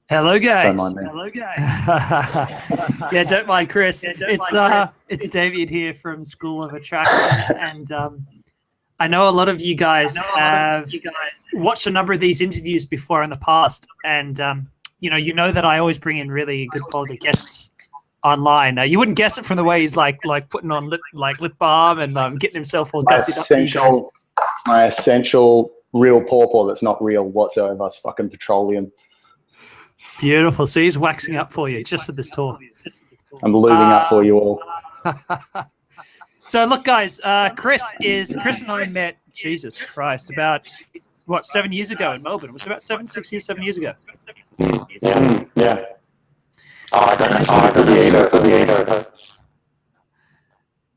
Hello, Don't guys. mind me. Hello, guys. Yeah, don't mind, Chris. It's Damien here from School of Attraction, and I know a lot of you guys have watched a number of these interviews before in the past, and you know that I always bring in really good quality guests online. You wouldn't guess it from the way he's like putting on lip balm and getting himself all My gussied up for you guys. essential real pawpaw that's not real whatsoever. It's fucking petroleum. Beautiful. So he's waxing up for you just for this tour. I'm lubing up for you all. So look, guys, Chris and I met, Jesus Christ, about 7 years ago in Melbourne. It was about 7 years ago. Yeah. I got it.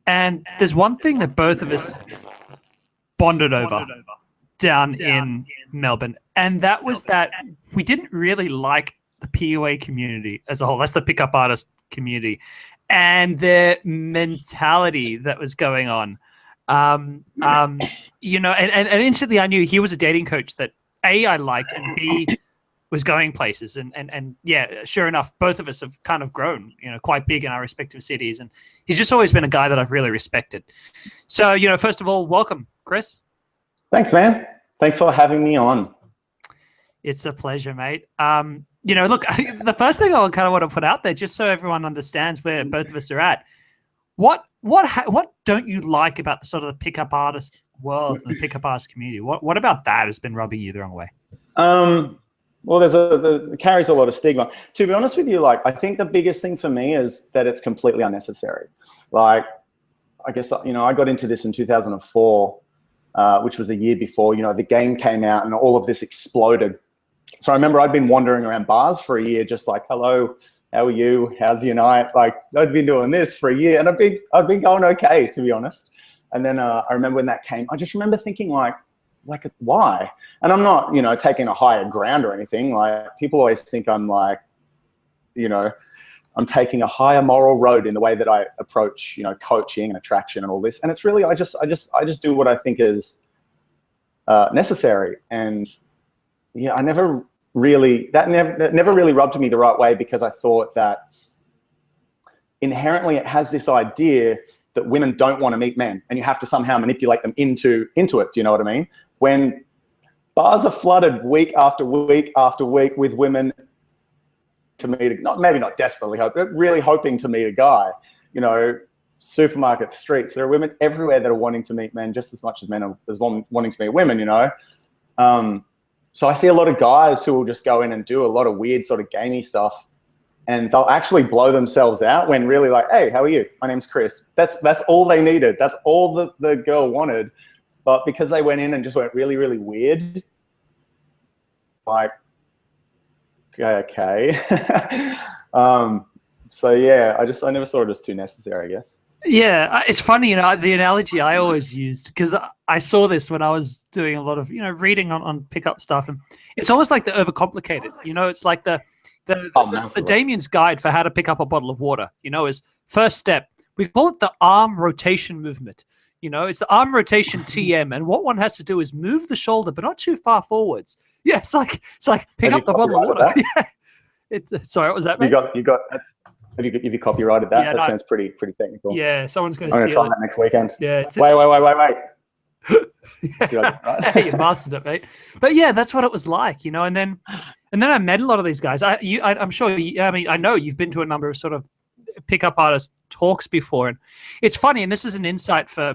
And there's one thing that both of us bonded over down in Melbourne, and that was that we didn't really like the PUA community as a whole. That's the pickup artist community, and the mentality that was going on. And instantly I knew he was a dating coach that A, I liked, and B, was going places. And yeah, sure enough, both of us have kind of grown, quite big in our respective cities. And he's just always been a guy that I've really respected. So, first of all, welcome, Chris. Thanks, man. Thanks for having me on. It's a pleasure, mate. Look, the first thing I kind of want to put out there, just so everyone understands where both of us are at, what don't you like about the sort of the pickup artist world and the pickup artist community? What about that has been rubbing you the wrong way? Well, it carries a lot of stigma. To be honest with you, I think the biggest thing for me is that it's completely unnecessary. I guess, I got into this in 2004, which was a year before, the game came out and all of this exploded. So I remember I'd been wandering around bars for a year, just like, hello, how are you? How's your night? I'd been doing this for a year, and I've been going okay, to be honest. And then I remember when that came, I just remember thinking why? And I'm not, taking a higher ground or anything. People always think I'm I'm taking a higher moral road in the way that I approach, coaching and attraction and all this. And it's really, I just do what I think is necessary. And yeah, that never really rubbed me the right way, because I thought that inherently it has this idea that women don't want to meet men, and you have to somehow manipulate them into it. Do you know what I mean? When bars are flooded week after week after week with women to meet, maybe not desperately hope, but really hoping to meet a guy, supermarket streets, there are women everywhere that are wanting to meet men just as much as men are wanting to meet women, So I see a lot of guys who will just go in and do a lot of weird sort of gamey stuff, and they'll actually blow themselves out when really hey, how are you? My name's Chris. That's all they needed. That's all the girl wanted. But because they went in and just went really, really weird, okay. So yeah, I never saw it as too necessary, I guess. Yeah, it's funny, the analogy I always used, because I saw this when I was doing a lot of, reading on pickup stuff, and it's almost like the overcomplicated. It's like the Damien's guide for how to pick up a bottle of water. Is first step. We call it the arm rotation movement. It's the arm rotation TM, and what one has to do is move the shoulder, but not too far forwards. Yeah, it's like pick up the bottle of water. Yeah. Sorry, what was that, mate? Have you copyrighted that? Yeah, that sounds pretty technical. Yeah, someone's going to steal it. I'm going to try that next weekend. Yeah. Wait. You mastered it, mate. But yeah, that's what it was like, and then I met a lot of these guys. I'm sure. I know you've been to a number of sort of pickup artist talks before, and it's funny. And this is an insight for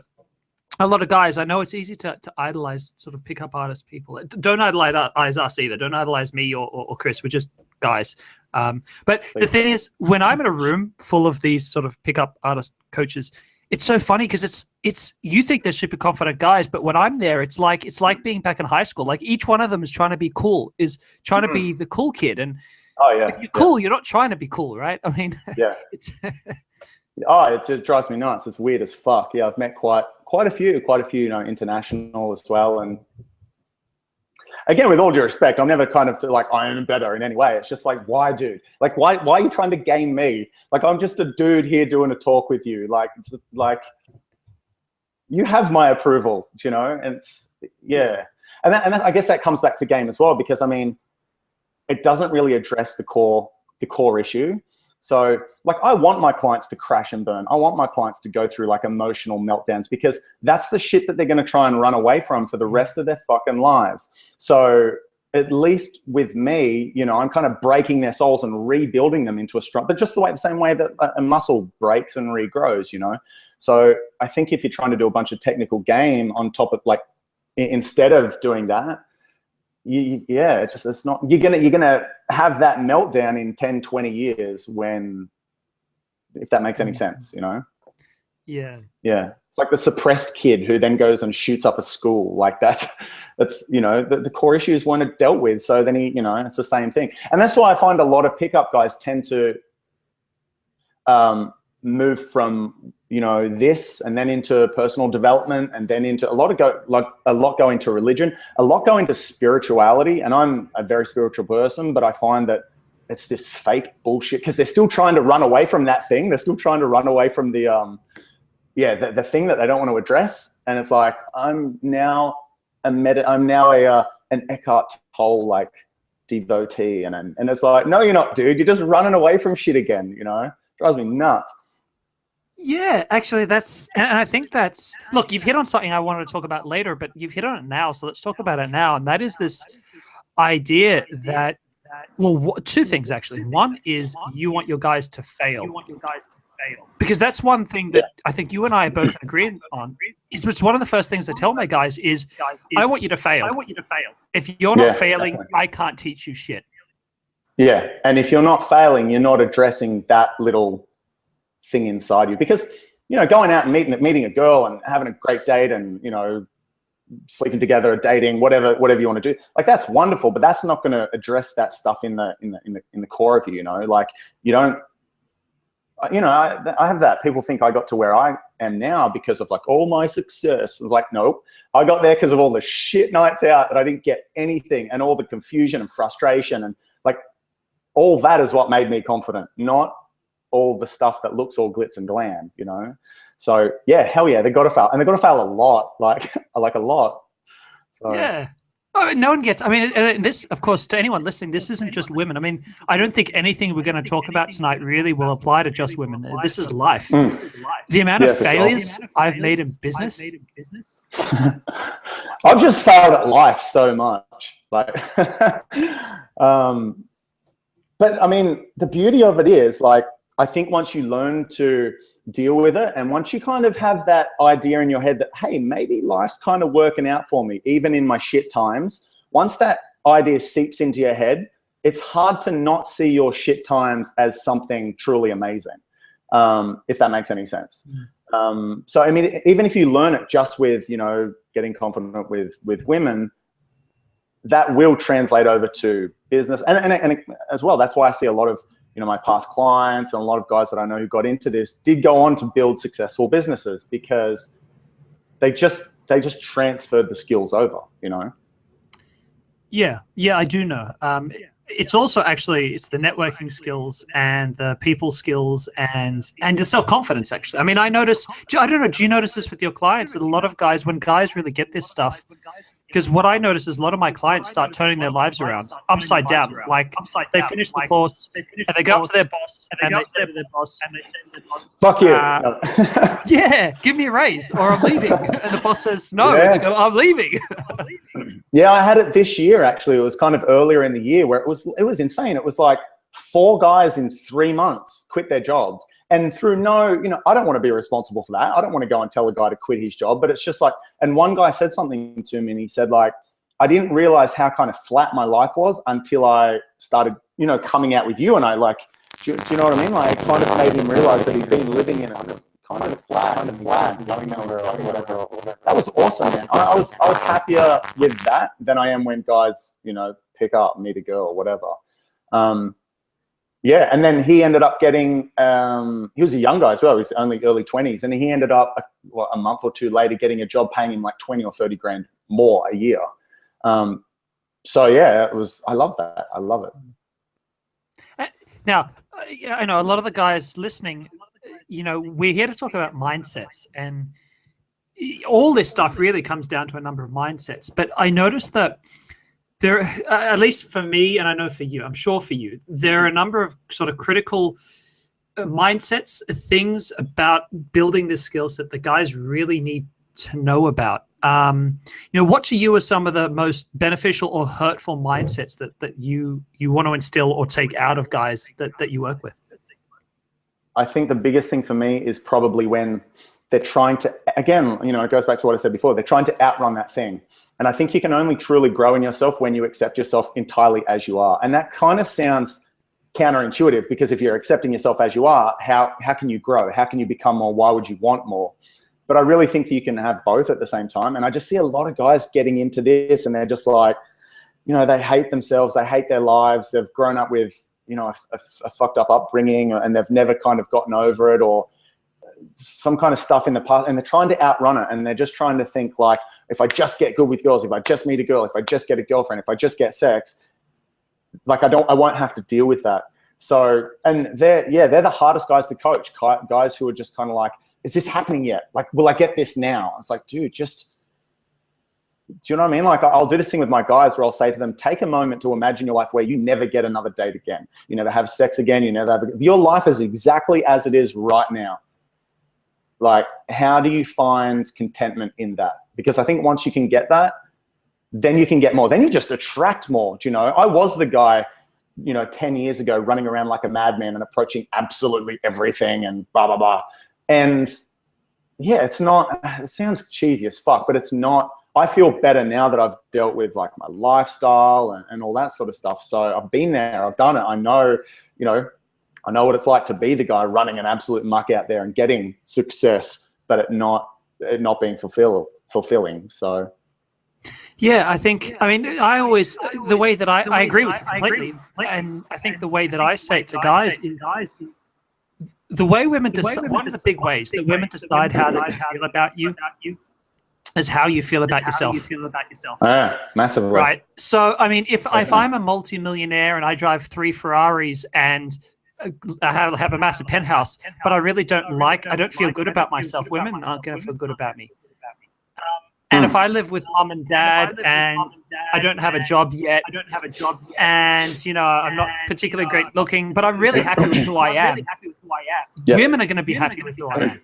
a lot of guys. I know it's easy to idolize sort of pickup artist people. Don't idolize us either. Don't idolize me or Chris. We're just guys. But the thing is, when I'm in a room full of these sort of pickup artist coaches, it's so funny because it's you think they're super confident guys, but when I'm there, it's like being back in high school. Like each one of them is trying to be cool, is trying to be the cool kid. And if you're cool, you're not trying to be cool, right? I mean, yeah. It drives me nuts. It's weird as fuck. Yeah, I've met quite a few, international as well. And again, with all due respect, I'm never kind of I am better in any way. It's just why, dude? Why are you trying to game me? I'm just a dude here doing a talk with you. You have my approval, And it's, yeah. And I guess that comes back to game as well, because I mean, it doesn't really address the core issue. So like, I want my clients to crash and burn. I want my clients to go through like emotional meltdowns, because that's the shit that they're going to try and run away from for the rest of their fucking lives. So at least with me, you know, I'm kind of breaking their souls and rebuilding them into a strong, but just the same way that a muscle breaks and regrows, you know? So I think if you're trying to do a bunch of technical game on top of, like, instead of doing that, it's not, you're gonna have that meltdown in 10, 20 years when, if that makes any sense, you know? Yeah. It's like the suppressed kid who then goes and shoots up a school. Like that's, you know, the core issues weren't dealt with. So then he, you know, it's the same thing. And that's why I find a lot of pickup guys tend to move from, you know, this and then into personal development, and then into a lot go into religion, a lot go into spirituality. And I'm a very spiritual person, but I find that it's this fake bullshit, because they're still trying to run away from that thing. They're still trying to run away from the thing that they don't want to address. And it's like, I'm now an Eckhart Tolle like devotee, and it's like, no, you're not, dude. You're just running away from shit again. You know, it drives me nuts. Yeah, actually, and I think that's, look, you've hit on something I wanted to talk about later, but you've hit on it now, so let's talk about it now. And that is this idea that, well, two things actually. One is you want your guys to fail. Because that's one thing that I think you and I both agree on. It's one of the first things I tell my guys is, I want you to fail. If you're not failing, definitely, I can't teach you shit. Yeah, and if you're not failing, you're not addressing that little thing inside you. Because, you know, going out and meeting a girl and having a great date and, you know, sleeping together, dating, whatever you want to do, like, that's wonderful, but that's not going to address that stuff in the core of you. You know, like, you don't. You know, I have that. People think I got to where I am now because of like all my success. I was like, nope. I got there because of all the shit nights out that I didn't get anything, and all the confusion and frustration, and like all that is what made me confident, not all the stuff that looks all glitz and glam, you know? So yeah, hell yeah, they got to fail, and they got to fail a lot, like a lot. So, yeah. Oh, no one gets, I mean, and this, of course, to anyone listening, this isn't just women. I mean, I don't think anything we're going to talk about tonight really will apply to just women. This is life. The amount of failures I've made in business. I've just failed at life so much. Like, but I mean, the beauty of it is, like, I think once you learn to deal with it, and once you kind of have that idea in your head that, hey, maybe life's kind of working out for me, even in my shit times, once that idea seeps into your head, it's hard to not see your shit times as something truly amazing, if that makes any sense. So, I mean, even if you learn it just with, you know, getting confident with women, that will translate over to business. And as well, that's why I see a lot of, you know, my past clients and a lot of guys that I know who got into this did go on to build successful businesses, because they just transferred the skills over, you know? Yeah, I do know. It's also actually, it's the networking skills and the people skills and the self-confidence, actually. I mean, I notice, I don't know, do you notice this with your clients, that a lot of guys, when guys really get this stuff, because what I notice is a lot of my clients start turning their lives around upside down. Like, they finish the course and they go up to their boss and they say to their boss, fuck you. Yeah, give me a raise or I'm leaving. And the boss says, no, and they go, I'm leaving. Yeah, I had it this year, actually. It was kind of earlier in the year where it was insane. It was like 4 guys in 3 months quit their jobs. And through you know, I don't want to be responsible for that. I don't want to go and tell a guy to quit his job, but it's just like, and one guy said something to me and he said, like, I didn't realize how kind of flat my life was until I started, you know, coming out with you. And I, like, do you know what I mean? Like, it kind of made him realize that he'd been living in a kind of flat, going nowhere or whatever. That was awesome, man. I was happier with that than I am when guys, you know, pick up, meet a girl or whatever. Yeah, and then he ended up getting, he was a young guy as well, he was only early 20s, and he ended up a month or 2 later getting a job paying him like 20 or 30 grand more a year. So yeah, I love that. I love it. Now, I know a lot of the guys listening, you know, we're here to talk about mindsets, and all this stuff really comes down to a number of mindsets. But I noticed that there, at least for me, and I know for you, I'm sure for you, there are a number of sort of critical mindsets, things about building this skill set that guys really need to know about. What to you are some of the most beneficial or hurtful mindsets that you want to instill or take out of guys that you work with? I think the biggest thing for me is probably when they're trying to, again, it goes back to what I said before, they're trying to outrun that thing. And I think you can only truly grow in yourself when you accept yourself entirely as you are. And that kind of sounds counterintuitive, because if you're accepting yourself as you are, how can you grow? How can you become more? Why would you want more? But I really think that you can have both at the same time. And I just see a lot of guys getting into this, and they're just like, they hate themselves. They hate their lives. They've grown up with, a fucked up upbringing, and they've never kind of gotten over it, or some kind of stuff in the past, and they're trying to outrun it. And they're just trying to think like, if I just get good with girls, if I just meet a girl, if I just get a girlfriend, if I just get sex, like I won't have to deal with that. So, and they're the hardest guys to coach, guys who are just kind of like, is this happening yet? Like, will I get this now? It's like, dude, do you know what I mean? Like, I'll do this thing with my guys where I'll say to them, take a moment to imagine your life where you never get another date again. You never have sex again. You never have, your life is exactly as it is right now. Like, how do you find contentment in that? Because I think once you can get that, then you can get more. Then you just attract more. I was the guy, 10 years ago running around like a madman and approaching absolutely everything and blah, blah, blah. And yeah, it sounds cheesy as fuck, but it's not. I feel better now that I've dealt with like my lifestyle and all that sort of stuff. So I've been there, I've done it. I know, I know what it's like to be the guy running an absolute muck out there and getting success, but it not being fulfilling. So. Yeah, I the way that I agree with you completely. And I think the way that I say it to guys is the way women decide, one of the big ways that women decide how they feel about you is how you feel about yourself. Yeah, massively. Right. So, if I'm a multi-millionaire and I drive 3 Ferraris and I have a massive penthouse, but I really I don't feel good about myself, women aren't going to feel good about me. And if I live with mom and dad and I don't have a job yet, and I'm not particularly great looking, but I'm really happy with who I am, women are going to be happy with who I am.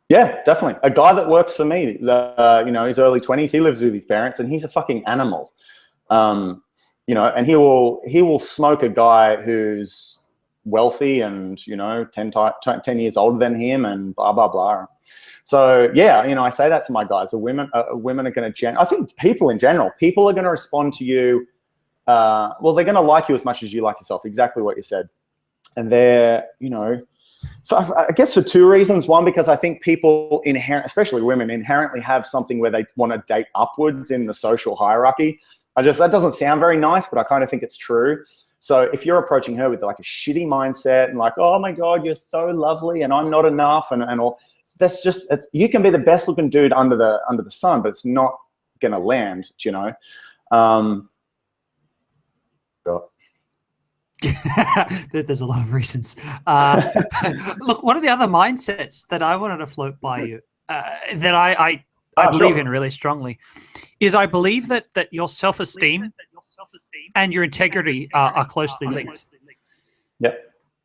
Yeah, definitely. A guy that works for me, his early 20s, he lives with his parents, and he's a fucking animal. And he will smoke a guy who's wealthy and 10 years older than him and blah blah blah. So yeah, I say that to my guys. Women are going to, I think people in general, people are going to respond to you. Well, they're going to like you as much as you like yourself. Exactly what you said. And they're, I guess for 2 reasons. One, because I think people especially women, inherently have something where they want to date upwards in the social hierarchy. That doesn't sound very nice, but I kind of think it's true. So if you're approaching her with like a shitty mindset and like, oh my God, you're so lovely and I'm not enough and all, that's just, you can be the best looking dude under the sun, but it's not going to land, There's a lot of reasons. Look, one of the other mindsets that I wanted to float by you, that I believe in really strongly, is I believe that your self-esteem and your integrity are closely linked. Yeah.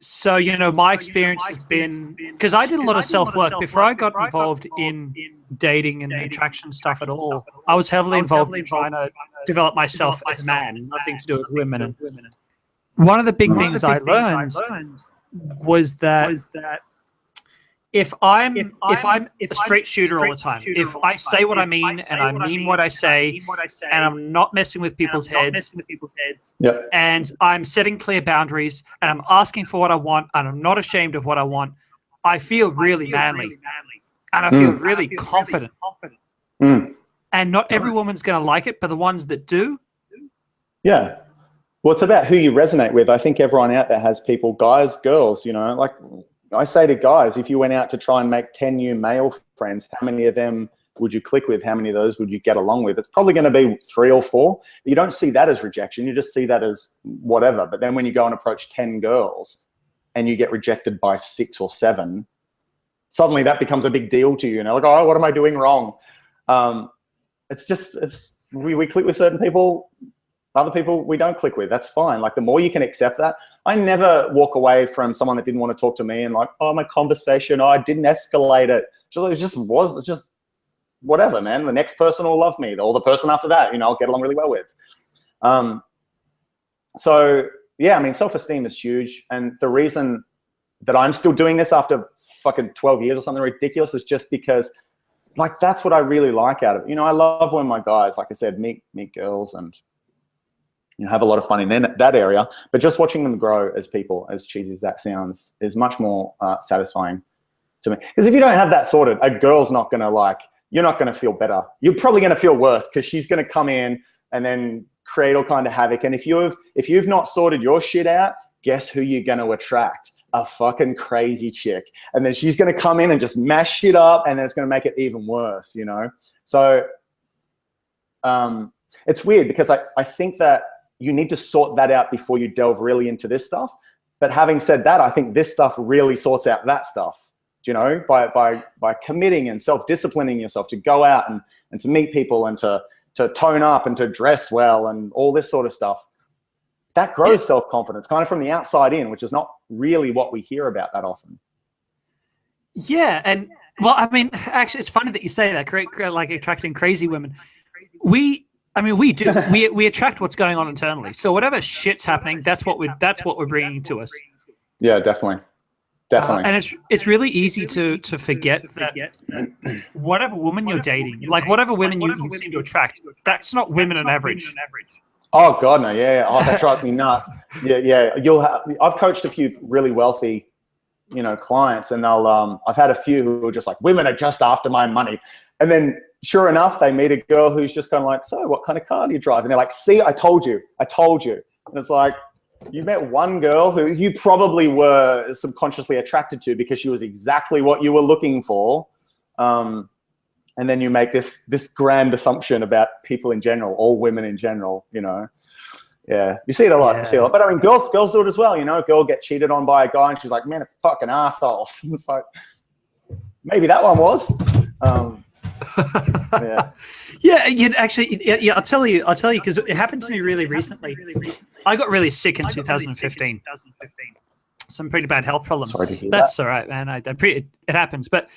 So, my experience has been, because I did a lot of self-work before I got involved in dating and attraction stuff at all. I was heavily involved in trying to develop myself as a man, nothing to do with women. And one of the big things I learned was that if I'm a straight shooter all the time, if I say what I mean and I mean what I say, and I'm not messing with people's heads, and I'm setting clear boundaries, and I'm asking for what I want, and I'm not ashamed of what I want, I feel really manly, and I feel really confident. And not every woman's going to like it, but the ones that do. Yeah. Well, it's about who you resonate with. I think everyone out there has people, guys, girls, like I say to guys, if you went out to try and make 10 new male friends, how many of them would you click with? How many of those would you get along with? It's probably going to be 3 or 4. But you don't see that as rejection. You just see that as whatever. But then when you go and approach 10 girls and you get rejected by 6 or 7, suddenly that becomes a big deal to you. Like, oh, what am I doing wrong? We click with certain people. Other people we don't click with. That's fine. Like the more you can accept that. I never walk away from someone that didn't want to talk to me and like, oh, my conversation, I didn't escalate it. It's just whatever, man. The next person will love me. Or the person after that, I'll get along really well with. So yeah, I mean, self-esteem is huge. And the reason that I'm still doing this after fucking 12 years or something ridiculous is just because like, that's what I really like out of it. I love when my guys, like I said, meet girls and, have a lot of fun in that area, but just watching them grow as people, as cheesy as that sounds, is much more satisfying to me. Because if you don't have that sorted, a girl's not going to you're not going to feel better. You're probably going to feel worse because she's going to come in and then create all kind of havoc. And if you've not sorted your shit out, guess who you're going to attract? A fucking crazy chick. And then she's going to come in and just mash shit up, and then it's going to make it even worse, So it's weird because I think that you need to sort that out before you delve really into this stuff. But having said that, I think this stuff really sorts out that stuff, by committing and self-disciplining yourself to go out and to meet people and to tone up and to dress well and all this sort of stuff. That grows self-confidence kind of from the outside in, which is not really what we hear about that often. Yeah. And well, I mean, actually, it's funny that you say that, like attracting crazy women. We do. We attract what's going on internally. So whatever shit's happening, that's what we're bringing to us. Yeah, definitely. And it's really easy to forget that whatever woman you're dating, like whatever women you seem to attract, that's not women on average. Oh God, no, yeah. Oh, that drives me nuts. Yeah. I've coached a few really wealthy, clients, and I've had a few who are just like, women are just after my money, and then sure enough, they meet a girl who's just kind of like, so what kind of car do you drive? And they're like, see, I told you. And it's like, you met one girl who you probably were subconsciously attracted to because she was exactly what you were looking for. And then you make this grand assumption about people in general, all women in general, Yeah, you see it a lot. Yeah. You see it a lot. But I mean, girls do it as well. A girl get cheated on by a guy and she's like, man, a fucking asshole. It's like, maybe that one was. Yeah. I'll tell you, because it happened to me really recently. I got really sick in 2015. Some pretty bad health problems. That's all right, man. It happens, but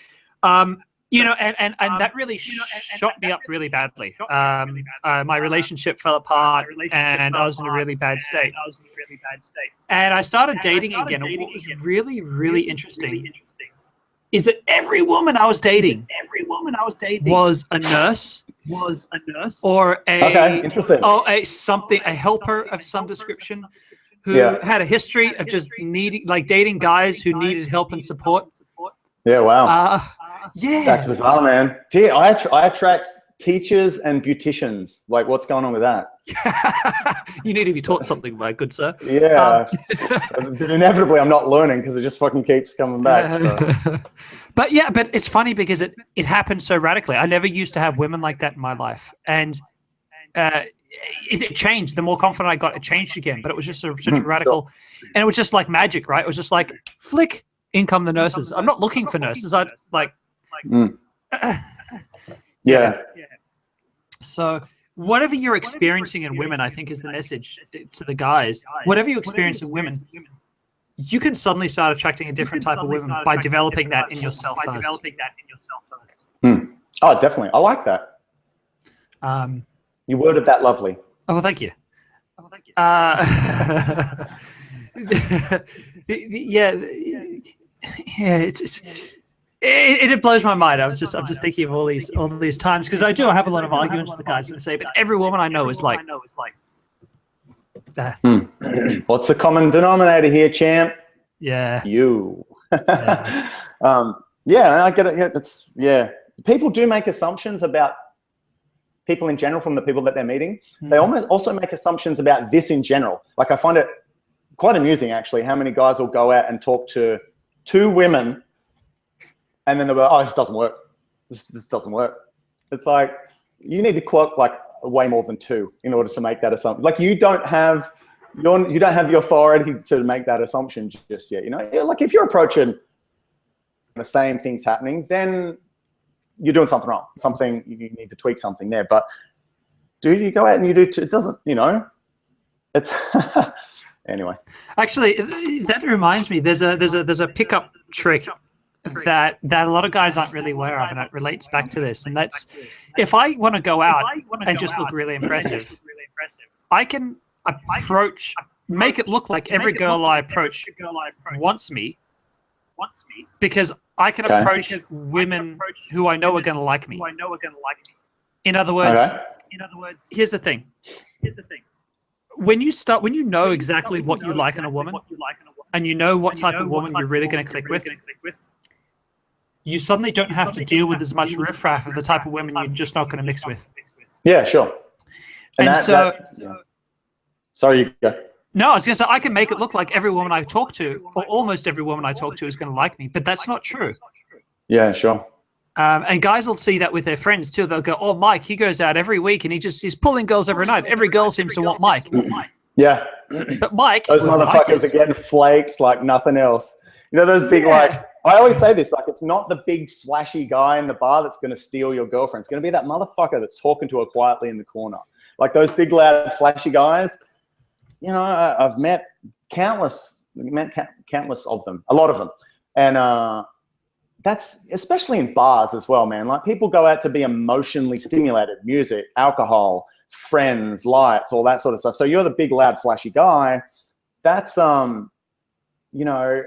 and that really shot me up really badly. My relationship fell apart, and I was in a really bad state. And I started dating again. And what was really, really interesting is that every woman I was dating was a nurse, or a helper of some description, who had a history of just dating guys who needed help and support. Yeah, wow. Yeah, that's bizarre, man. I attract teachers and beauticians. Like, what's going on with that? You need to be taught something, my good sir. Yeah. But inevitably, I'm not learning because it just fucking keeps coming back. So. But it's funny because it happened so radically. I never used to have women like that in my life, and it changed. The more confident I got, it changed again. But it was just such a radical, and it was just like magic, right? It was just like flick, in come the nurses. I'm not looking for nurses. Yeah. So whatever you're experiencing in women, I think, is the message to the guys. Whatever you experience in women, you can suddenly start attracting a different type of women by developing that in yourself first. Oh, definitely. I like that. You worded that lovely. Oh, well, thank you. It blows my mind. I'm just thinking of all these times, because I have a lot of arguments with the guys who say, but every woman I know is like. What's the common denominator here, champ? Yeah. You. Yeah. I get it. People do make assumptions about people in general from the people that they're meeting. They also make assumptions about this in general. Like, I find it quite amusing, actually, how many guys will go out and talk to two women, and then they'll go, oh, this doesn't work. This doesn't work. It's like, you need to clock like way more than two in order to make that assumption. Like, you don't have the authority to make that assumption just yet. Like, if you're approaching the same things happening, then you're doing something wrong. You need to tweak something there. But dude, you go out and you do, it doesn't, It's anyway. Actually, that reminds me. There's a pickup trick that a lot of guys aren't really aware of, and it relates back to this. And that's, if I want to go out and just look really impressive, I can make it look like every girl I approach wants me, because I can approach women who I know are going to like me. In other words, here's the thing. When you know exactly what you like in a woman, and you know what type of woman you're really going to click with, you suddenly don't have to deal with as much riffraff of the type of women you're just not going to mix with. Yeah, sure. And sorry, you go. No, I was going to say, I can make it look like every woman I talk to, or almost every woman I talk to, is going to like me, but that's not true. Yeah, sure. And guys will see that with their friends too. They'll go, "Oh, Mike, he goes out every week and he's pulling girls every night. Every girl seems to want Mike." Yeah. But Mike, those motherfuckers are getting flaked like nothing else. You know, those big, like, I always say this, like, it's not the big flashy guy in the bar that's going to steal your girlfriend. It's going to be that motherfucker that's talking to her quietly in the corner. Like those big, loud, flashy guys, you know, I've met countless of them, a lot of them. And that's especially in bars as well, man. Like, people go out to be emotionally stimulated, music, alcohol, friends, lights, all that sort of stuff. So you're the big, loud, flashy guy. That's, you know,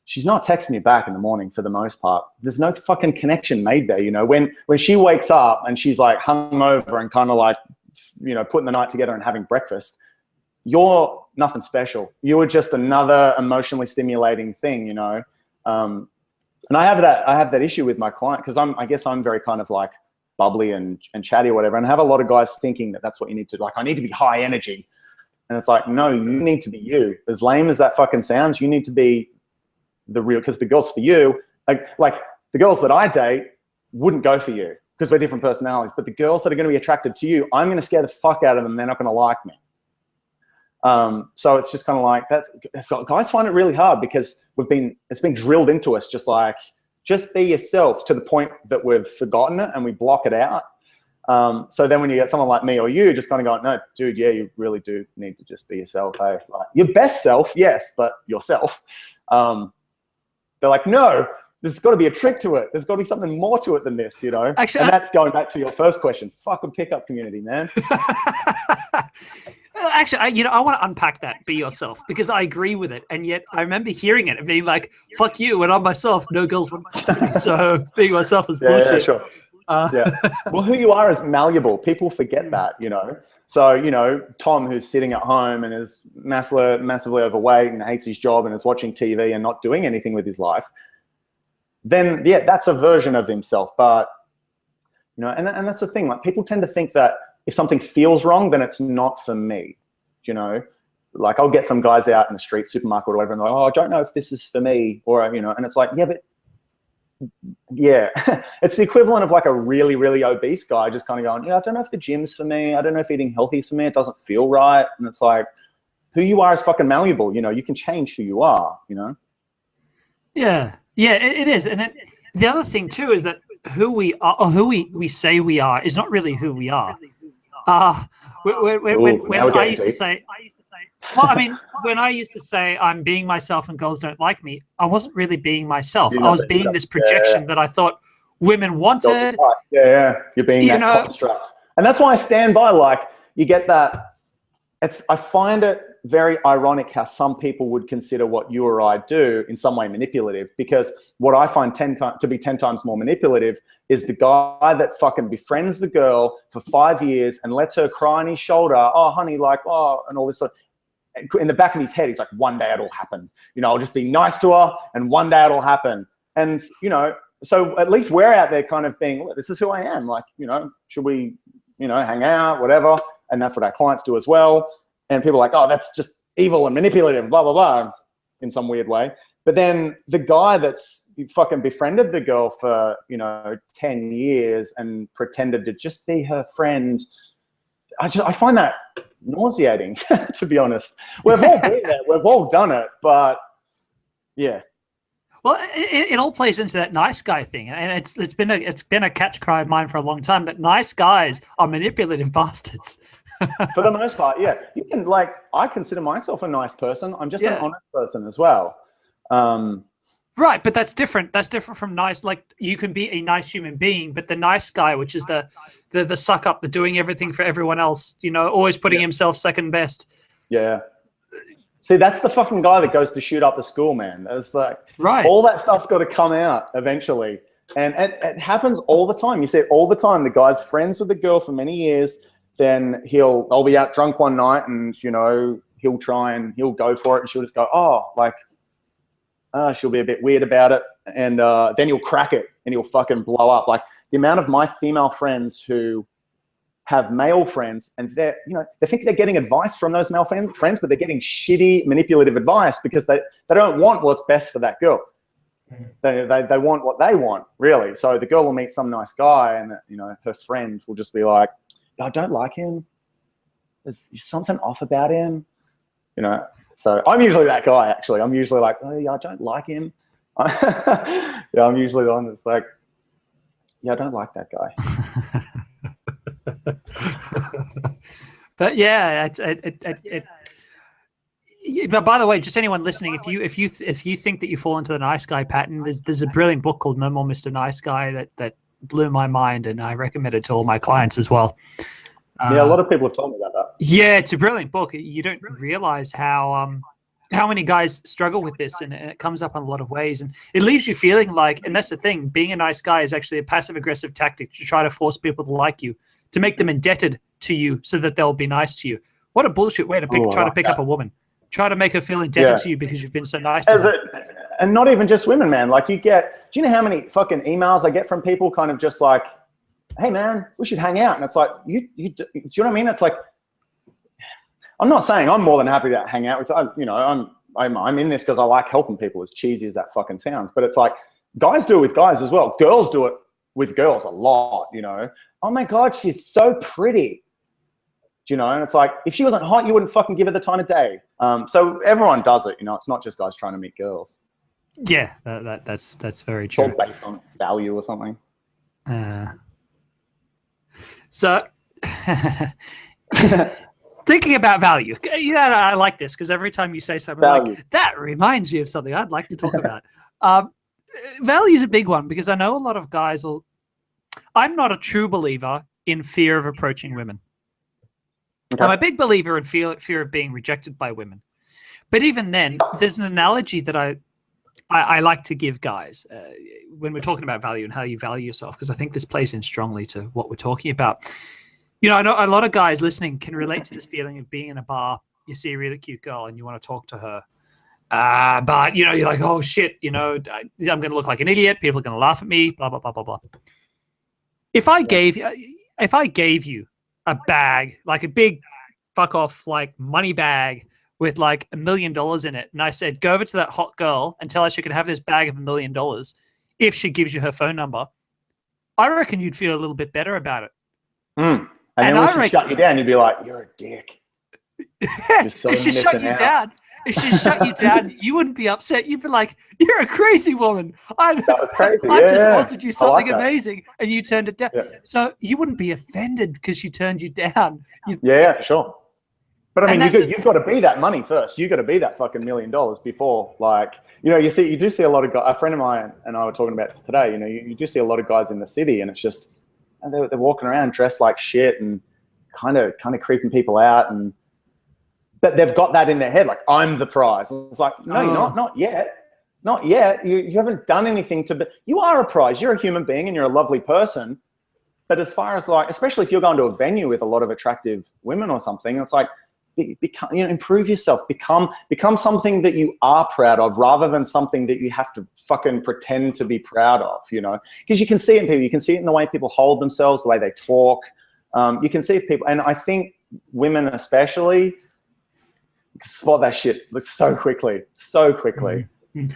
she's not texting you back in the morning for the most part. There's no fucking connection made there, you know. When she wakes up and she's like hungover and kind of like, you know, putting the night together and having breakfast, you're nothing special. You were just another emotionally stimulating thing, you know. And I have that issue with my client, because I guess I'm very kind of like bubbly and chatty or whatever, and I have a lot of guys thinking that that's what you need to, like, I need to be high energy. And it's like, no, you need to be you. As lame as that fucking sounds, you need to be the real, because the girls for you, like the girls that I date wouldn't go for you because we're different personalities, but the girls that are going to be attracted to you, I'm going to scare the fuck out of them. They're not going to like me. So it's just kind of like that. Guys find it really hard because it's been drilled into us, just like, just be yourself, to the point that we've forgotten it and we block it out. So then when you get someone like me or you just kind of going, no, dude, yeah, you really do need to just be yourself. Hey, like, your best self, yes, but yourself. They're like, no, there's got to be a trick to it. There's got to be something more to it than this, you know? Actually, and that's going back to your first question. Fucking pickup community, man. Actually, I want to unpack that, be yourself, because I agree with it. And yet I remember hearing it and being like, fuck you, when I'm myself, no girls want me. So being myself is bullshit. Yeah, sure. Yeah. Well, who you are is malleable. People forget that, you know. So, you know, Tom, who's sitting at home and is massively overweight and hates his job and is watching TV and not doing anything with his life, then, yeah, that's a version of himself. But, you know, and that's the thing. Like, people tend to think that if something feels wrong, then it's not for me, you know. Like, I'll get some guys out in the street, supermarket or whatever, and they're like, oh, I don't know if this is for me, or, you know, and it's like, yeah, but yeah, it's the equivalent of like a really, really obese guy just kind of going, yeah, I don't know if the gym's for me. I don't know if eating healthy is for me. It doesn't feel right. And it's like, who you are is fucking malleable. You know, you can change who you are, you know? Yeah. Yeah, it is. And the other thing too is that who we are, or who we say we are, is not really who we are. When I used to say, well, I mean, when I used to say I'm being myself and girls don't like me, I wasn't really being myself. I was being this projection that I thought women wanted. Yeah. You're being that construct. And that's why I stand by, like, you get that. I find it very ironic how some people would consider what you or I do in some way manipulative, because what I find to be 10 times more manipulative is the guy that fucking befriends the girl for 5 years and lets her cry on his shoulder, oh, honey, like, oh, and all this sort of. In the back of his head, he's like, one day it'll happen. You know, I'll just be nice to her and one day it'll happen. And, you know, so at least we're out there kind of being, this is who I am. Like, you know, should we, you know, hang out, whatever. And that's what our clients do as well. And people are like, oh, that's just evil and manipulative, blah, blah, blah, in some weird way. But then the guy that's fucking befriended the girl for, you know, 10 years and pretended to just be her friend, I find that nauseating, to be honest. We've all been there. We've all done it, but yeah. Well, it all plays into that nice guy thing, and it's been a catch cry of mine for a long time that nice guys are manipulative bastards. For the most part, yeah. You can, like, I consider myself a nice person. I'm just an honest person as well. Right, but that's different. That's different from nice. Like, you can be a nice human being, but the nice guy, which is the suck up, the doing everything for everyone else, you know, always putting himself second best. Yeah. See, that's the fucking guy that goes to shoot up the school, man. It's like, all that stuff's got to come out eventually. And it happens all the time. You see it all the time. The guy's friends with the girl for many years. Then they'll be out drunk one night, and, you know, he'll go for it, and she'll just go, oh, like, she'll be a bit weird about it. And then he'll crack it and he'll fucking blow up. Like, the amount of my female friends who have male friends, and they think they're getting advice from those male friends, but they're getting shitty, manipulative advice because they don't want what's best for that girl. They want what they want, really. So the girl will meet some nice guy, and, you know, her friend will just be like, I don't like him. There's something off about him, you know. So I'm usually that guy, actually. I'm usually like, oh, yeah, I don't like him. Yeah, I'm usually the one that's like, yeah, I don't like that guy. But yeah, but by the way, just anyone listening, if you think that you fall into the nice guy pattern, there's a brilliant book called No More Mr. Nice Guy that blew my mind, and I recommend it to all my clients as well. Yeah, a lot of people have told me about that. Yeah, it's a brilliant book. You don't realize how many guys struggle with this, and it comes up in a lot of ways, and it leaves you feeling like, and that's the thing, being a nice guy is actually a passive-aggressive tactic to try to force people to like you, to make them indebted to you so that they'll be nice to you. What a bullshit way to try to pick up a woman. Try to make her feel indebted to you because you've been so nice to her. And not even just women, man. Like, do you know how many fucking emails I get from people kind of just like, hey man, we should hang out. And it's like, do you know what I mean? It's like, I'm not saying I'm more than happy to hang out with, you know, I'm in this because I like helping people, as cheesy as that fucking sounds. But it's like, guys do it with guys as well. Girls do it with girls a lot, you know. Oh my God, she's so pretty. Do you know? And it's like, if she wasn't hot, you wouldn't fucking give her the time of day. So everyone does it, you know. It's not just guys trying to meet girls. Yeah, that's very true. It's all based on value or something. So thinking about value, yeah, I like this because every time you say something like that reminds me of something I'd like to talk about. Value is a big one because I know a lot of guys will. I'm not a true believer in fear of approaching women. Okay. I'm a big believer in fear of being rejected by women. But even then, there's an analogy that I like to give guys when we're talking about value and how you value yourself, because I think this plays in strongly to what we're talking about. You know, I know a lot of guys listening can relate to this feeling of being in a bar, you see a really cute girl and you want to talk to her. But, you know, you're like, oh, shit, you know, I'm going to look like an idiot. People are going to laugh at me, blah, blah, blah, blah, blah. If I gave you a bag, like a big fuck off, like money bag with like $1 million in it, and I said, go over to that hot girl and tell her she can have this bag of $1 million if she gives you her phone number, I reckon you'd feel a little bit better about it. And then when she shut you down, you'd be like, you're a dick. If she shut you down, you wouldn't be upset. You'd be like, you're a crazy woman. That was crazy. I just offered you something amazing and you turned it down. Yeah. So you wouldn't be offended because she turned you down. Yeah, sure. But I mean, you've got to be that money first. You've got to be that fucking $1 million before, like, you know, you do see a lot of guys. A friend of mine and I were talking about this today. You know, you do see a lot of guys in the city, and it's just, and they're walking around dressed like shit and kind of creeping people out, but they've got that in their head, like, I'm the prize. And it's like, no, you're not yet. You haven't done anything you are a prize. You're a human being and you're a lovely person. But as far as, like, especially if you're going to a venue with a lot of attractive women or something, it's like, become, you know, improve yourself, become something that you are proud of, rather than something that you have to fucking pretend to be proud of, you know, because you can see it in people. You can see it in the way people hold themselves, the way they talk. You can see if people, and I think women especially spot that shit so quickly.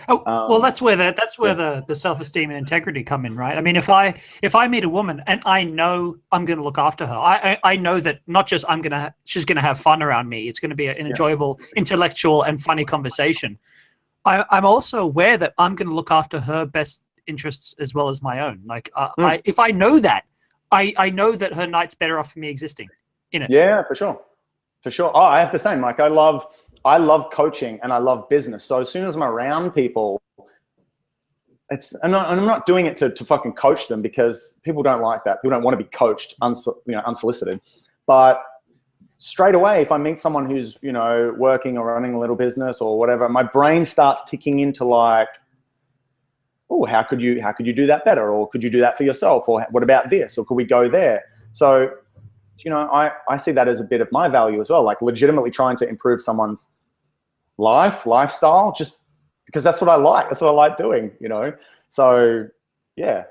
Oh, well, that's where the self-esteem and integrity come in, right? I mean, if I meet a woman and I know I'm going to look after her, I know that not just she's going to have fun around me. It's going to be an enjoyable, intellectual, and funny conversation. I'm also aware that I'm going to look after her best interests as well as my own. Like, if I know that, I know that her night's better off for me existing. in it. Yeah, for sure. For sure. Oh, I have the same. Like I love coaching and I love business. So as soon as I'm around people, I'm not doing it to fucking coach them, because people don't like that. People don't want to be coached, unsolicited. But straight away, if I meet someone who's, working or running a little business or whatever, my brain starts ticking into like, oh, how could you do that better? Or could you do that for yourself? Or what about this? Or could we go there? So, I see that as a bit of my value as well, like legitimately trying to improve someone's lifestyle, just because that's what I like. That's what I like doing, So, yeah.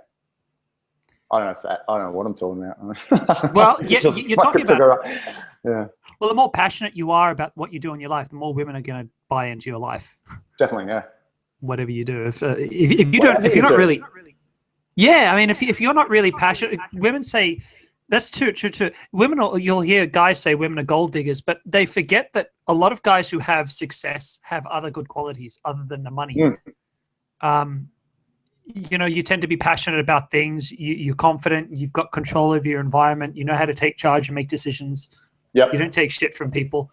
I don't know what I'm talking about. Well, yeah, you're talking about. Yeah. Well, the more passionate you are about what you do in your life, the more women are going to buy into your life. Definitely, yeah. Whatever you do, if you're not really, yeah, I mean, if you're not really passionate, women say that's true. Women, you'll hear guys say women are gold diggers, but they forget that a lot of guys who have success have other good qualities other than the money. You tend to be passionate about things. You're confident. You've got control over your environment. You know how to take charge and make decisions. Yep. You don't take shit from people.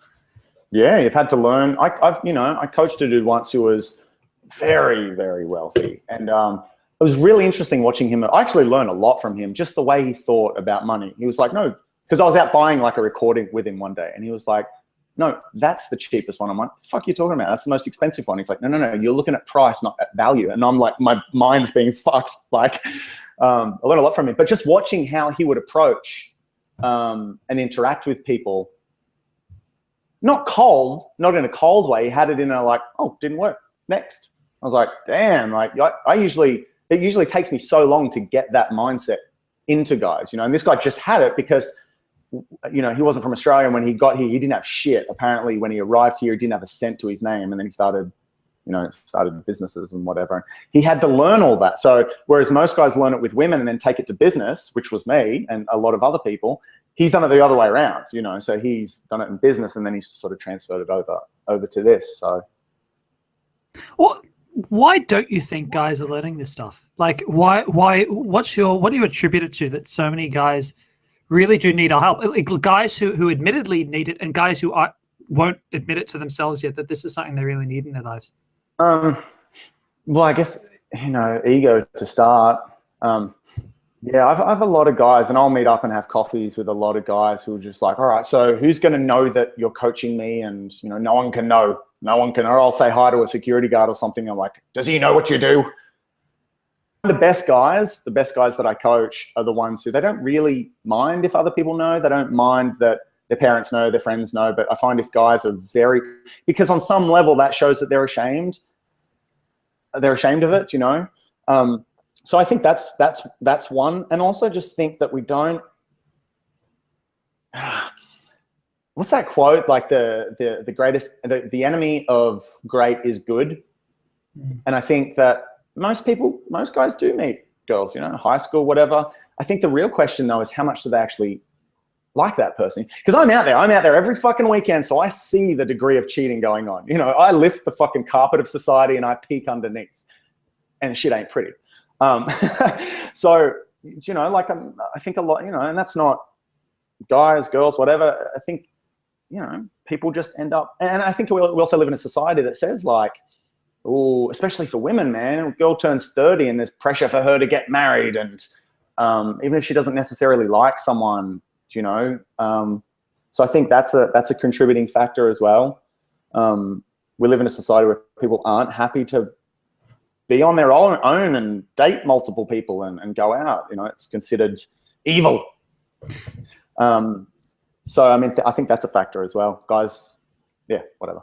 Yeah, you've had to learn. I coached a dude once who was very, very wealthy, and it was really interesting watching him. I actually learned a lot from him, just the way he thought about money. He was like, no, because I was out buying like a recording with him one day, and he was like, no, that's the cheapest one. I'm like, the fuck are you talking about? That's the most expensive one. He's like, no, you're looking at price, not at value. And I'm like, my mind's being fucked. Like, I learned a lot from him. But just watching how he would approach and interact with people, not in a cold way. He had it in a like, oh, didn't work, next. I was like, damn, like it usually takes me so long to get that mindset into guys, and this guy just had it because he wasn't from Australia. And when he got here, he didn't have shit. Apparently, when he arrived here, he didn't have a cent to his name. And then he started businesses and whatever. He had to learn all that. So whereas most guys learn it with women and then take it to business, which was me and a lot of other people, he's done it the other way around, So he's done it in business and then he's sort of transferred it over to this. So, well, why don't you think guys are learning this stuff? Like, why? What do you attribute it to that so many guys really do need our help? Like, guys who admittedly need it, and guys who won't admit it to themselves yet that this is something they really need in their lives. Well, I guess ego to start. Yeah, I've a lot of guys, and I'll meet up and have coffees with a lot of guys who are just like, all right, so who's going to know that you're coaching me? And no one can know. No one can. Or I'll say hi to a security guard or something. I'm like, does he know what you do? The best guys that I coach are the ones who they don't really mind if other people know. They don't mind that their parents know, their friends know. But I find if guys are because on some level that shows that they're ashamed. They're ashamed of it, So I think that's one. And also just think that we don't. What's that quote? Like the greatest, the enemy of great is good. And I think that most guys do meet girls, high school, whatever. I think the real question though is how much do they actually like that person? Because I'm out there every fucking weekend. So I see the degree of cheating going on. I lift the fucking carpet of society and I peek underneath and shit ain't pretty. So, I think a lot, and that's not guys, girls, whatever. I think, people just end up, and I think we also live in a society that says like, oh, especially for women, man, a girl turns 30 and there's pressure for her to get married. And even if she doesn't necessarily like someone, so I think that's a contributing factor as well. We live in a society where people aren't happy to be on their own and date multiple people and go out. It's considered evil. So I mean, I think that's a factor as well, guys. Yeah, whatever.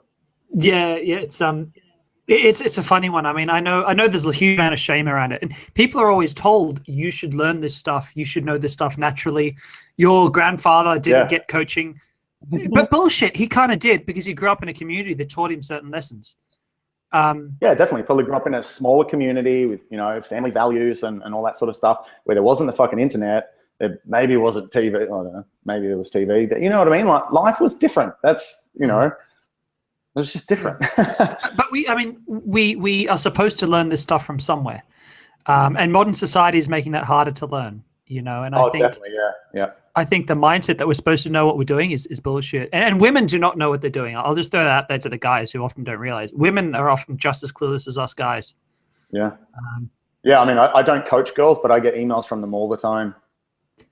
Yeah, it's a funny one. I mean, I know there's a huge amount of shame around it, and people are always told you should learn this stuff, you should know this stuff naturally. Your grandfather didn't get coaching, but bullshit. He kind of did because he grew up in a community that taught him certain lessons. Yeah, definitely. Probably grew up in a smaller community with family values and all that sort of stuff, where there wasn't the fucking internet. There maybe wasn't TV. I don't know. Maybe there was TV, but you know what I mean. Like life was different. That's it was just different. But we are supposed to learn this stuff from somewhere, and modern society is making that harder to learn. And I think definitely, yeah. I think the mindset that we're supposed to know what we're doing is bullshit. And women do not know what they're doing. I'll just throw that out there to the guys who often don't realize. Women are often just as clueless as us guys. Yeah. Yeah, I mean, I don't coach girls, but I get emails from them all the time.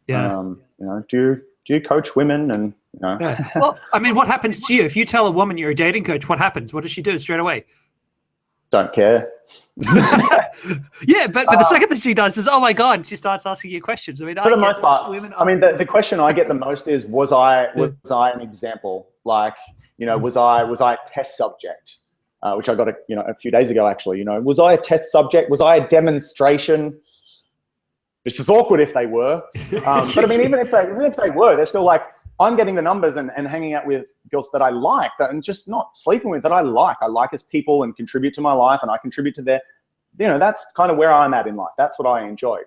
Yeah. You know, do you coach women? And, you know. Yeah. Well, I mean, what happens to you? If you tell a woman you're a dating coach, what happens? What does she do straight away? Don't care. Yeah, but the second that she does is, oh my God, she starts asking you questions. I mean, for the most part, I mean, the question I get the most is, was I an example? Like, you know, was I a test subject? Which I got a few days ago, actually. You know, was I a test subject? Was I a demonstration? This is awkward if they were. But I mean, even if they were, they're still like, I'm getting the numbers and hanging out with girls that I like, and just not sleeping with, that I like. I like as people and contribute to my life, and I contribute to their, you know, that's kind of where I'm at in life. That's what I enjoy.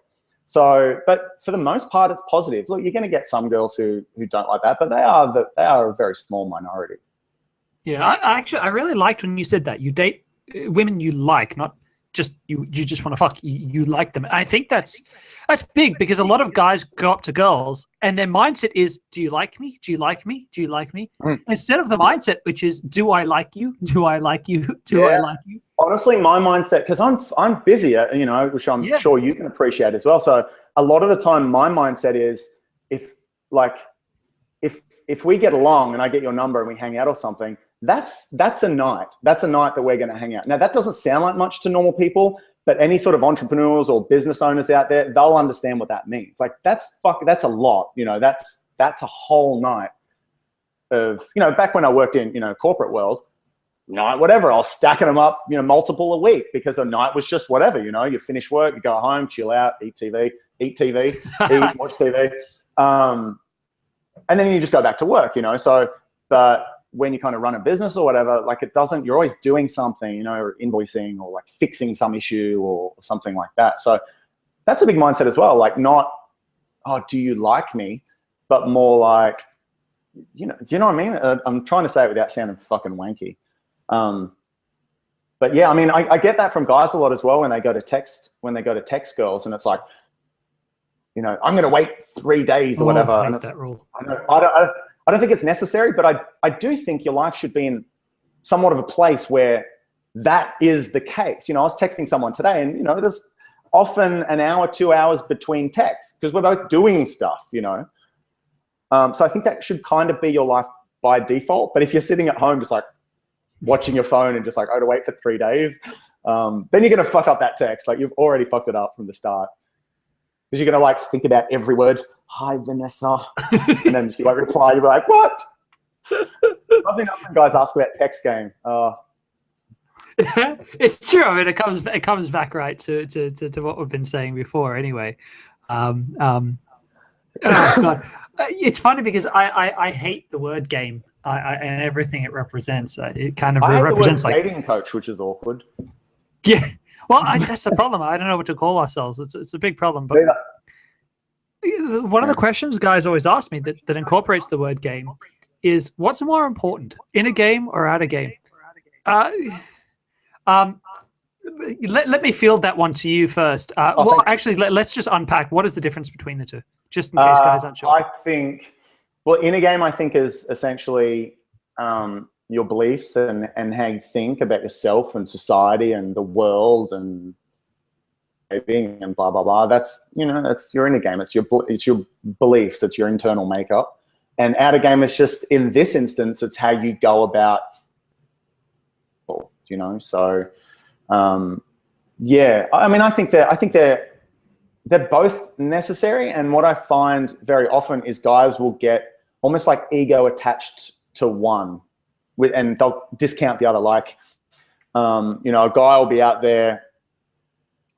So, but for the most part, it's positive. Look, you're going to get some girls who don't like that, but they are a very small minority. Yeah, I really liked when you said that. You date women you like, not just you just want to fuck. You like them. I think that's big, because a lot of guys go up to girls and their mindset is, do you like me? Do you like me? Do you like me? Instead of the mindset, which is, do I like you? Do I like you? Do I like you? Honestly, my mindset, because I'm busy, you know, which I'm sure you can appreciate as well. So a lot of the time, my mindset is, if we get along and I get your number and we hang out or something, that's a night. That's a night that we're going to hang out. Now, that doesn't sound like much to normal people, but any sort of entrepreneurs or business owners out there, they'll understand what that means. Like, that's a lot. You know, that's a whole night of, you know, back when I worked in, you know, corporate world, you know, whatever, I was stacking them up, you know, multiple a week, because a night was just whatever, you know, you finish work, you go home, chill out, eat TV, watch TV. And then you just go back to work, you know. So, but when you kind of run a business or whatever, like, you're always doing something, you know, or invoicing or like fixing some issue or something like that. So that's a big mindset as well. Like, not, oh, do you like me? But more like, you know, do you know what I mean? I'm trying to say it without sounding fucking wanky. But yeah, I mean, I get that from guys a lot as well when they go to text girls, and it's like, you know, I'm going to wait 3 days or whatever. I hate that rule. I don't think it's necessary, but I do think your life should be in somewhat of a place where that is the case. You know, I was texting someone today, and, you know, there's often an hour, 2 hours between texts because we're both doing stuff, you know. So I think that should kind of be your life by default. But if you're sitting at home just like watching your phone and just like, oh, to wait for 3 days, then you're going to fuck up that text. Like, you've already fucked it up from the start. Because you're going to like think about every word. Hi, Vanessa. And then she won't reply. You'll be like, what? I think often guys ask about text game. It's true. I mean, it comes back right to what we've been saying before anyway. Oh, God. It's funny because I hate the word game and everything it represents. It kind of represents like dating coach, which is awkward. Yeah. Well, that's the problem. I don't know what to call ourselves. It's a big problem. But one of the questions guys always ask me that incorporates the word game is, what's more important, in a game or out of game? Let me field that one to you first. Well, actually, let's just unpack. What is the difference between the two? Just in case guys aren't sure. I think, well, in a game, I think is essentially your beliefs and how you think about yourself and society and the world and being and blah, blah, blah. That's, you know, you're in a game. It's your beliefs. It's your internal makeup. And out of game, it's just, in this instance, it's how you go about, you know. So, yeah, I mean, I think they're both necessary. And what I find very often is guys will get almost like ego attached to one, and they'll discount the other. Like, you know, a guy will be out there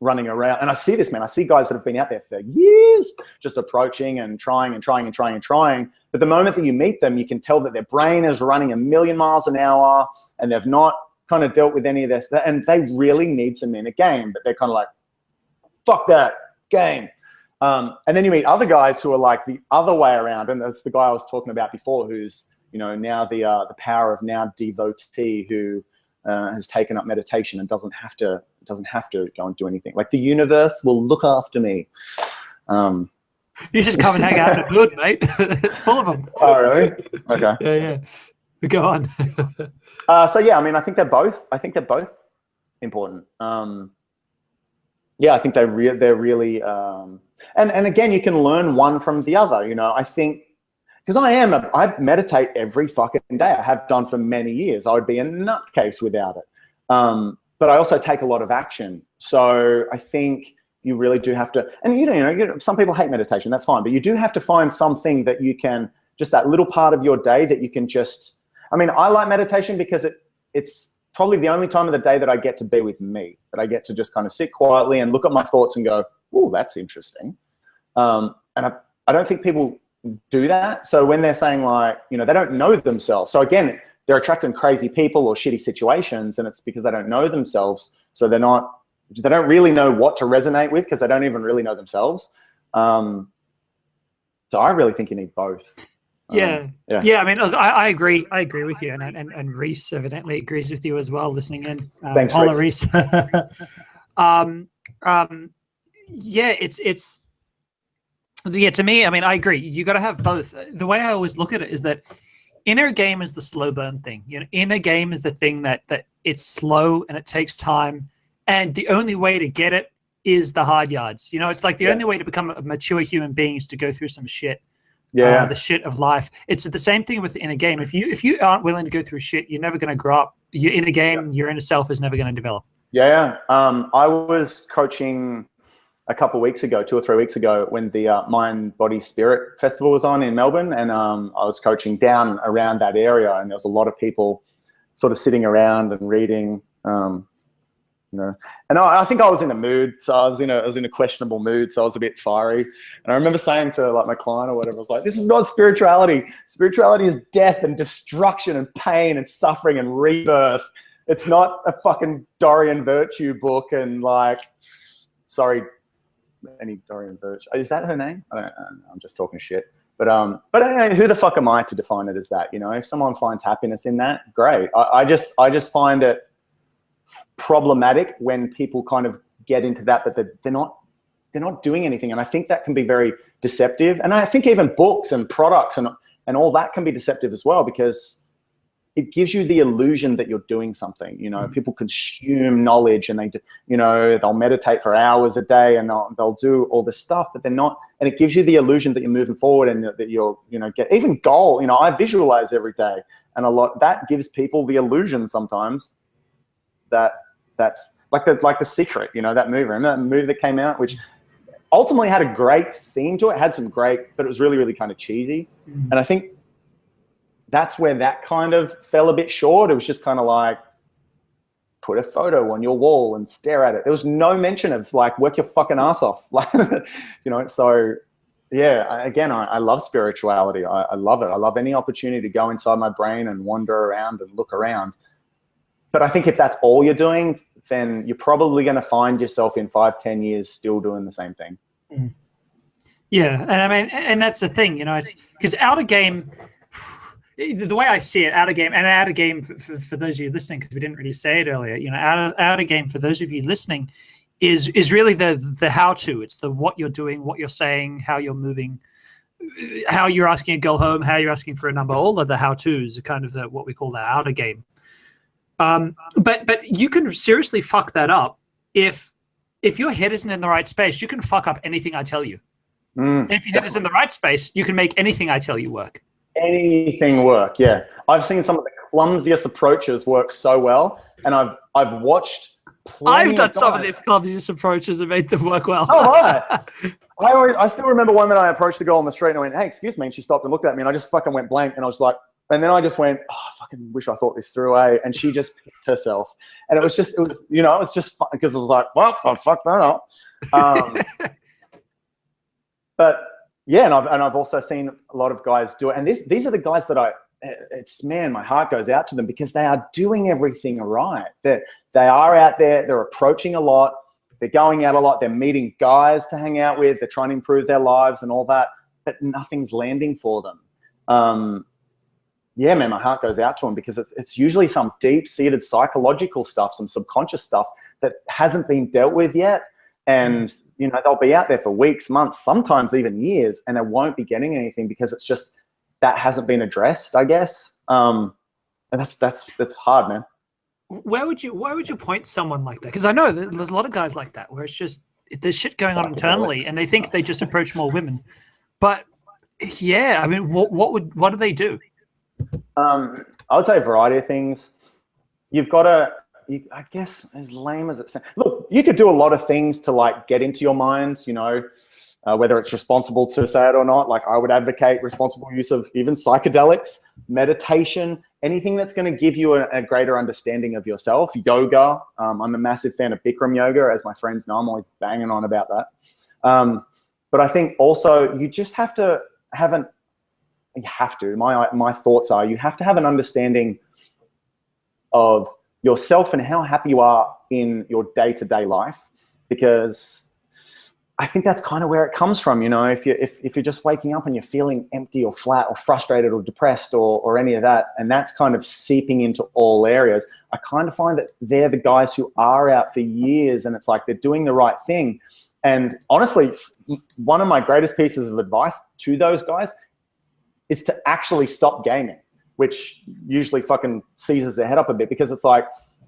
running around, and I see this, man. I see guys that have been out there for years, just approaching and trying. But the moment that you meet them, you can tell that their brain is running 1,000,000 miles an hour, and they've not kind of dealt with any of this, and they really need some in a game. But they're kind of like, fuck that game. And then you meet other guys who are like the other way around, and that's the guy I was talking about before, who's, you know, now the power of now devotee, who has taken up meditation and doesn't have to go and do anything. Like, the universe will look after me. You should come and hang out in a booth, mate. It's full of them. Oh, really? Okay. Yeah. Go on. So yeah, I mean, I think they're both important. Yeah, I think they're really, and again, you can learn one from the other. You know, I think because I meditate every fucking day. I have done for many years. I would be a nutcase without it. But I also take a lot of action. So I think you really do have to, and you know, some people hate meditation. That's fine, but you do have to find something that you can, just that little part of your day that you can just. I mean, I like meditation because it's probably the only time of the day that I get to be with me, that I get to just kind of sit quietly and look at my thoughts and go, "Oh, that's interesting." And I don't think people do that. So when they're saying like, you know, they don't know themselves. So again, they're attracting crazy people or shitty situations, and it's because they don't know themselves. So they don't really know what to resonate with because they don't even really know themselves. So I really think you need both. Yeah. I mean, look, I agree. I agree with you, and Reese evidently agrees with you as well. Listening in, Thanks, holla, Reese. Yeah, to me, I mean, I agree. You got to have both. The way I always look at it is that inner game is the slow burn thing. You know, inner game is the thing that it's slow and it takes time, and the only way to get it is the hard yards. You know, it's like the only way to become a mature human being is to go through some shit. The shit of life. It's the same thing with the inner game. If you aren't willing to go through shit, you're never going to grow up. Your inner game, your inner self is never going to develop. I was coaching a couple of weeks ago, 2 or 3 weeks ago, when the Mind, Body, Spirit Festival was on in Melbourne, and I was coaching down around that area, and there was a lot of people sort of sitting around and reading, you know. And I think I was in a mood, so I was in a questionable mood, so I was a bit fiery. And I remember saying to like my client or whatever, I was like, "This is not spirituality. Spirituality is death and destruction and pain and suffering and rebirth. It's not a fucking Dorian Virtue book." And like, sorry. Any Dorian Birch? Is that her name? I don't know. I'm just talking shit. But who the fuck am I to define it as that? You know, if someone finds happiness in that, great. I just find it problematic when people kind of get into that, but they're not doing anything. And I think that can be very deceptive. And I think even books and products and all that can be deceptive as well, because it gives you the illusion that you're doing something. You know, people consume knowledge, and they'll meditate for hours a day, and they'll do all this stuff, but they're not. And it gives you the illusion that you're moving forward, and that you're, get even goal. You know, I visualize every day, and that gives people the illusion sometimes that that's like the Secret. You know, that movie. Remember that movie that came out, which ultimately had a great theme to it, had some great, but it was really, really kind of cheesy. And I think that's where that kind of fell a bit short. It was just kind of like, put a photo on your wall and stare at it. There was no mention of like, work your fucking ass off. Like, so yeah, I love spirituality. I love it. I love any opportunity to go inside my brain and wander around and look around. But I think if that's all you're doing, then you're probably going to find yourself in 5-10 years still doing the same thing. Yeah. And I mean, and that's the thing, it's because outer game, the way I see it, outer game for those of you listening, because we didn't really say it earlier, outer game for those of you listening is really the how-to. It's the what you're doing, what you're saying, how you're moving, how you're asking a girl home, how you're asking for a number. All of the how-tos are kind of what we call the outer game. But you can seriously fuck that up if your head isn't in the right space. You can fuck up anything I tell you. And if your head is in the right space, you can make anything I tell you work. Anything work, yeah. I've seen some of the clumsiest approaches work so well, and I've watched. I've done some of these clumsiest approaches and made them work well. Oh, right. I still remember one that I approached the girl on the street and I went, "Hey, excuse me," and she stopped and looked at me, and I just fucking went blank, and I was like, and then I just went, "Oh, I fucking wish I thought this through, eh?" And she just pissed herself, and it was just fun because it was like, well, I fucked that up. But yeah, and I've also seen a lot of guys do it. And these are the guys that my heart goes out to them because they are doing everything right. They are out there, they're approaching a lot, they're going out a lot, they're meeting guys to hang out with, they're trying to improve their lives and all that, but nothing's landing for them. Yeah, man, my heart goes out to them because it's usually some deep-seated psychological stuff, some subconscious stuff that hasn't been dealt with yet. And you know, they'll be out there for weeks, months, sometimes even years, and they won't be getting anything because it's just that hasn't been addressed, I guess. And that's hard, man. Where would you point someone like that? Because I know there's a lot of guys like that where it's just there's shit going on internally, and they think they just approach more women. But yeah, I mean, what do they do? I would say a variety of things. You've got to, I guess, as lame as it sounds. Look, you could do a lot of things to like get into your mind, you know, whether it's responsible to say it or not. Like I would advocate responsible use of even psychedelics, meditation, anything that's going to give you a greater understanding of yourself. Yoga. I'm a massive fan of Bikram yoga, as my friends know. I'm always banging on about that. But I think also you just have to have my thoughts are you have to have an understanding of yourself and how happy you are in your day-to-day life, because I think that's kind of where it comes from. You know, if you're just waking up and you're feeling empty or flat or frustrated or depressed or any of that, and that's kind of seeping into all areas, I kind of find that they're the guys who are out for years and it's like they're doing the right thing. And honestly, one of my greatest pieces of advice to those guys is to actually stop gaming, which usually fucking seizes their head up a bit, because it's like,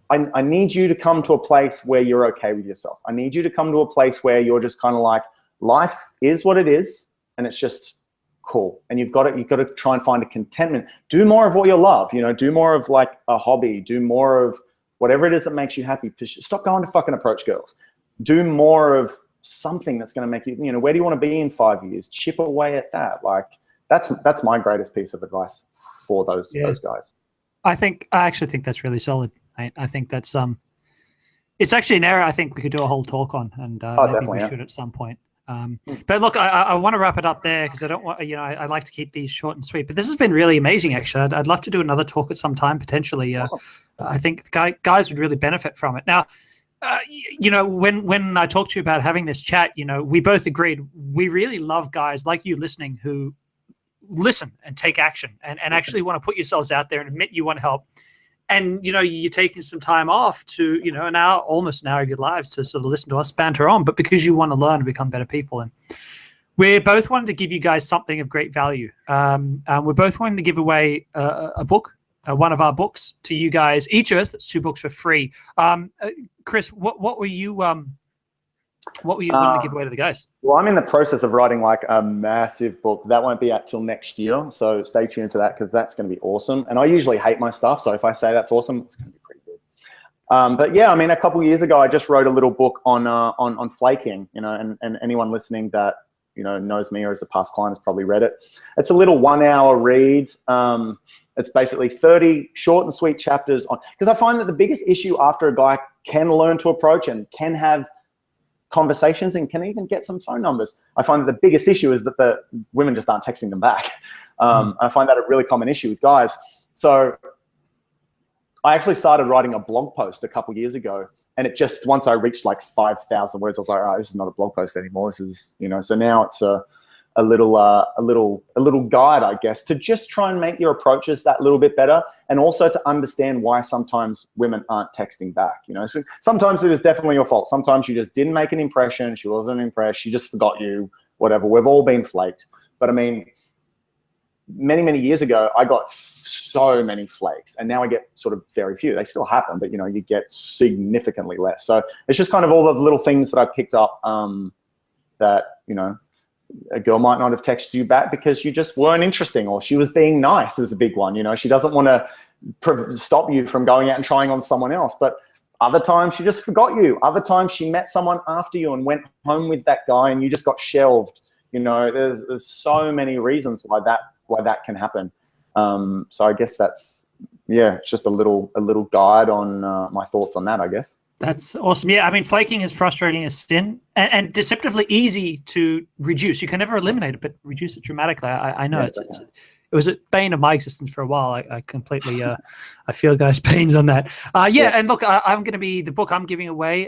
I need you to come to a place where you're okay with yourself. I need you to come to a place where you're just kind of like, life is what it is, and it's just cool. And you've got to try and find a contentment. Do more of what you love, you know, do more of like a hobby, do more of whatever it is that makes you happy. Stop going to fucking approach girls. Do more of something that's going to make you, you know, where do you want to be in 5 years? Chip away at that. Like that's my greatest piece of advice for those guys. I actually think that's really solid. I think that's it's actually an area I think we could do a whole talk on, and maybe we should at some point. But look, I want to wrap it up there because I don't want, you know, I like to keep these short and sweet. But this has been really amazing, actually. I'd love to do another talk at some time potentially. Awesome. I think guys would really benefit from it. Now, you know, when I talked to you about having this chat, you know, we both agreed we really love guys like you listening who listen and take action and actually want to put yourselves out there and admit you want help. And, you know, you're taking some time off to, you know, almost an hour of your lives to sort of listen to us banter on, but because you want to learn and become better people. And we both wanted to give you guys something of great value. We're both wanting to give away a book, one of our books to you guys, each of us. That's 2 books for free. Chris, what were you wanting to give away to the guys? Well, I'm in the process of writing like a massive book. That won't be out till next year. So stay tuned for that, because that's going to be awesome. And I usually hate my stuff. So if I say that's awesome, it's going to be pretty good. But yeah, I mean, a couple of years ago, I just wrote a little book on flaking, you know, and anyone listening that, you know, knows me or is a past client has probably read it. It's a little 1-hour read. It's basically 30 short and sweet chapters on, because I find that the biggest issue after a guy can learn to approach and can have conversations and can even get some phone numbers, I find that the biggest issue is that the women just aren't texting them back. I find that a really common issue with guys. So I actually started writing a blog post a couple of years ago, and it just, once I reached like 5,000 words, I was like, oh, this is not a blog post anymore. This is, you know, so now it's a little guide, I guess, to just try and make your approaches that little bit better, and also to understand why sometimes women aren't texting back. You know, so sometimes it is definitely your fault. Sometimes you just didn't make an impression. She wasn't impressed. She just forgot you. Whatever. We've all been flaked. But I mean, many years ago, I got so many flakes, and now I get sort of very few. They still happen, but you know, you get significantly less. So it's just kind of all those little things that I picked up that, you know, a girl might not have texted you back because you just weren't interesting, or she was being nice is a big one. You know, she doesn't want to stop you from going out and trying on someone else. But other times she just forgot you. Other times she met someone after you and went home with that guy, and you just got shelved. You know, there's so many reasons why that can happen. So I guess that's, yeah, it's just a little guide on my thoughts on that, I guess. That's awesome. Yeah, I mean, flaking is frustrating as sin and deceptively easy to reduce. You can never eliminate it, but reduce it dramatically. I know it was a bane of my existence for a while. I completely, I feel guys' pains on that. And look, I'm going to be, the book I'm giving away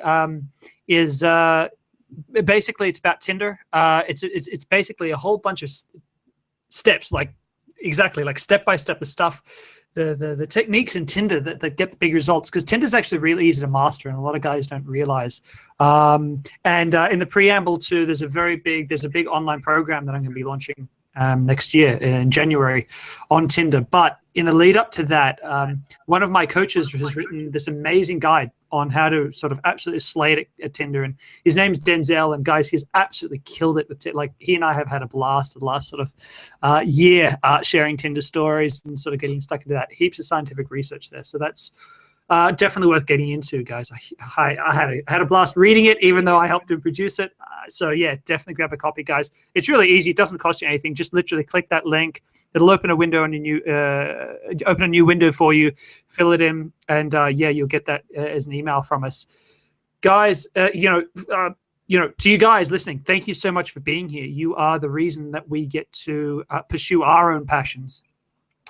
is basically, it's about Tinder. It's basically a whole bunch of steps, like exactly, like step by step, the stuff, the techniques in Tinder that get the big results, because Tinder's actually really easy to master, and a lot of guys don't realize. In the preamble too, there's a big online program that I'm going to be launching next year in January on Tinder. But in the lead up to that, one of my coaches has written this amazing guide on how to sort of absolutely slay it at Tinder. And his name's Denzel. And guys, he's absolutely killed it with it. Like, he and I have had a blast the last sort of year sharing Tinder stories and sort of getting stuck into that. Heaps of scientific research there. So that's definitely worth getting into, guys. I had a blast reading it, even though I helped him produce it. So yeah, definitely grab a copy, guys. It's really easy. It doesn't cost you anything. Just literally click that link. It'll open a window on open a new window for you. Fill it in, and yeah, you'll get that as an email from us, guys. To you guys listening, thank you so much for being here. You are the reason that we get to pursue our own passions,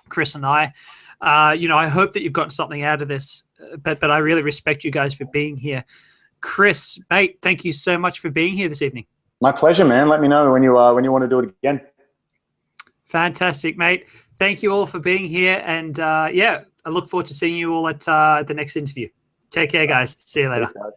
Chris and I. I hope that you've gotten something out of this, but I really respect you guys for being here. Chris, mate, thank you so much for being here this evening. My pleasure, man. Let me know when you want to do it again. Fantastic, mate. Thank you all for being here, and yeah, I look forward to seeing you all at the next interview. Take care, guys. See you later. Thanks, guys.